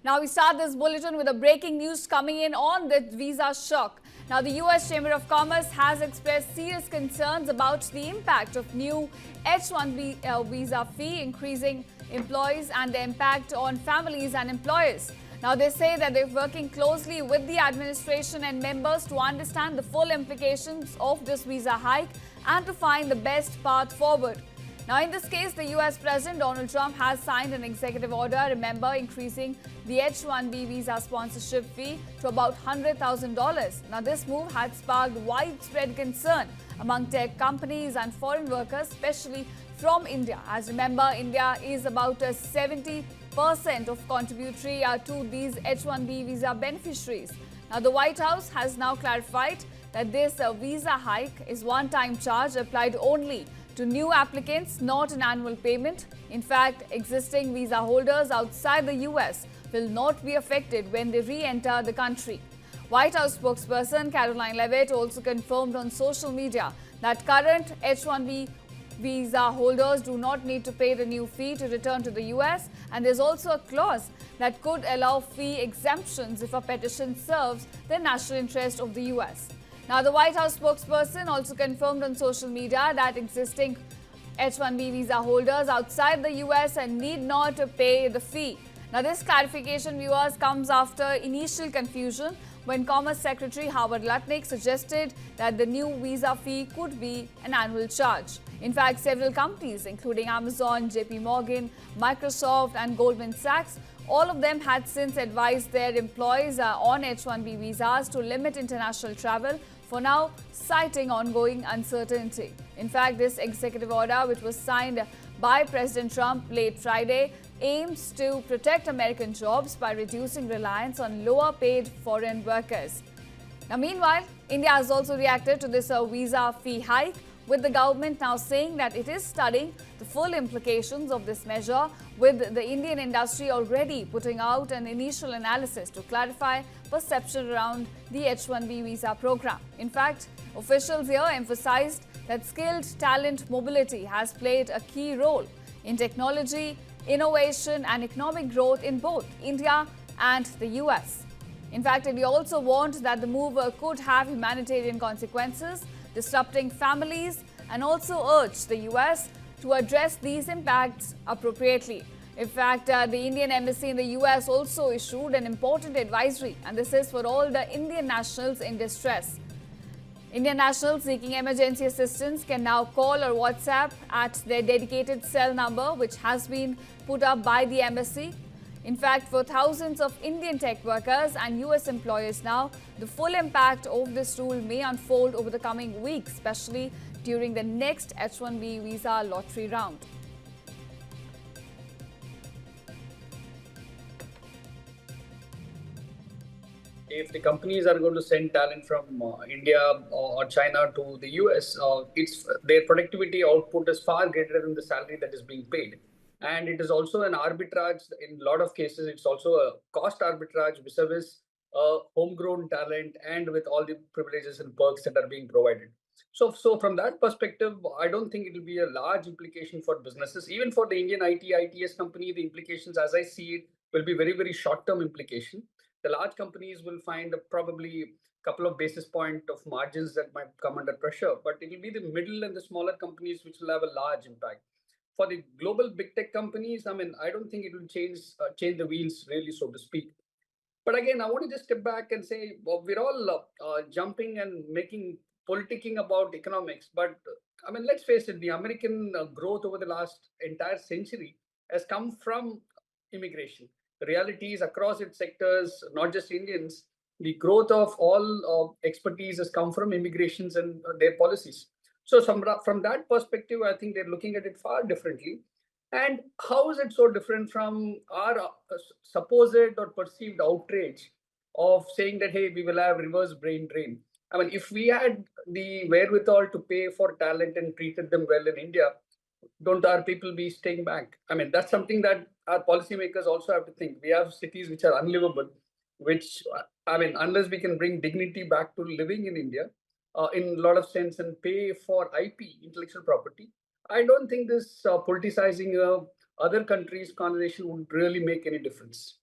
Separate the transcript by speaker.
Speaker 1: Now we start this bulletin with a breaking news coming in on the visa shock. Now the US Chamber of Commerce has expressed serious concerns about the impact of new H-1B visa fee increasing employees and the impact on families and employers. Now they say that they're working closely with the administration and members to understand the full implications of this visa hike and to find the best path forward. Now, in this case, the US President Donald Trump has signed an executive order, remember, increasing the H-1B visa sponsorship fee to about $100,000. Now, this move had sparked widespread concern among tech companies and foreign workers, especially from India. As remember, India is about 70% of contributory to these H-1B visa beneficiaries. Now, the White House has now clarified that this visa hike is one-time charge applied only to new applicants, not an annual payment. In fact, existing visa holders outside the US will not be affected when they re-enter the country. White House spokesperson Caroline Leavitt also confirmed on social media that current H-1B visa holders do not need to pay the new fee to return to the US, and there's also a clause that could allow fee exemptions if a petition serves the national interest of the US. Now, the White House spokesperson also confirmed on social media that existing H-1B visa holders outside the US need not pay the fee. Now, this clarification, viewers, comes after initial confusion when Commerce Secretary Howard Lutnick suggested that the new visa fee could be an annual charge. In fact, several companies, including Amazon, JP Morgan, Microsoft and Goldman Sachs, all of them had since advised their employees on H-1B visas to limit international travel, for now citing ongoing uncertainty. In fact, this executive order, which was signed by President Trump late Friday, aims to protect American jobs by reducing reliance on lower-paid foreign workers. Now, meanwhile, India has also reacted to this visa fee hike, with the government now saying that it is studying the full implications of this measure, with the Indian industry already putting out an initial analysis to clarify perception around the H-1B visa program. In fact, officials here emphasized that skilled talent mobility has played a key role in technology, innovation and economic growth in both India and the US. In fact, India also warned that the move could have humanitarian consequences, disrupting families, and also urged the US to address these impacts appropriately. In fact, the Indian embassy in the US also issued an important advisory, and this is for all the Indian nationals in distress. Indian nationals seeking emergency assistance can now call or WhatsApp at their dedicated cell number, which has been put up by the embassy. In fact, for thousands of Indian tech workers and US employers now, the full impact of this rule may unfold over the coming weeks, especially during the next H-1B visa lottery round.
Speaker 2: If the companies are going to send talent from India or China to the US, their productivity output is far greater than the salary that is being paid. And it is also an arbitrage. In a lot of cases, it's also a cost arbitrage vis-a-vis homegrown talent and with all the privileges and perks that are being provided. So from that perspective, I don't think it will be a large implication for businesses. Even for the Indian ITS company, the implications, as I see it, will be very, very short-term implication. The large companies will find probably a couple of basis point of margins that might come under pressure, but it will be the middle and the smaller companies which will have a large impact. For the global big tech companies, I don't think it will change the wheels really, so to speak. But again, I want to just step back and say, well, we're all jumping and politicking about economics. But let's face it, the American growth over the last entire century has come from immigration. The reality is across its sectors, not just Indians, the growth of all expertise has come from immigrations and their policies. So from that perspective, I think they're looking at it far differently. And how is it so different from our supposed or perceived outrage of saying that, hey, we will have reverse brain drain? If we had the wherewithal to pay for talent and treated them well in India, don't our people be staying back? That's something that our policymakers also have to think. We have cities which are unlivable, which, unless we can bring dignity back to living in India, in a lot of sense, and pay for IP, intellectual property, I don't think this politicizing other countries' conversation would really make any difference.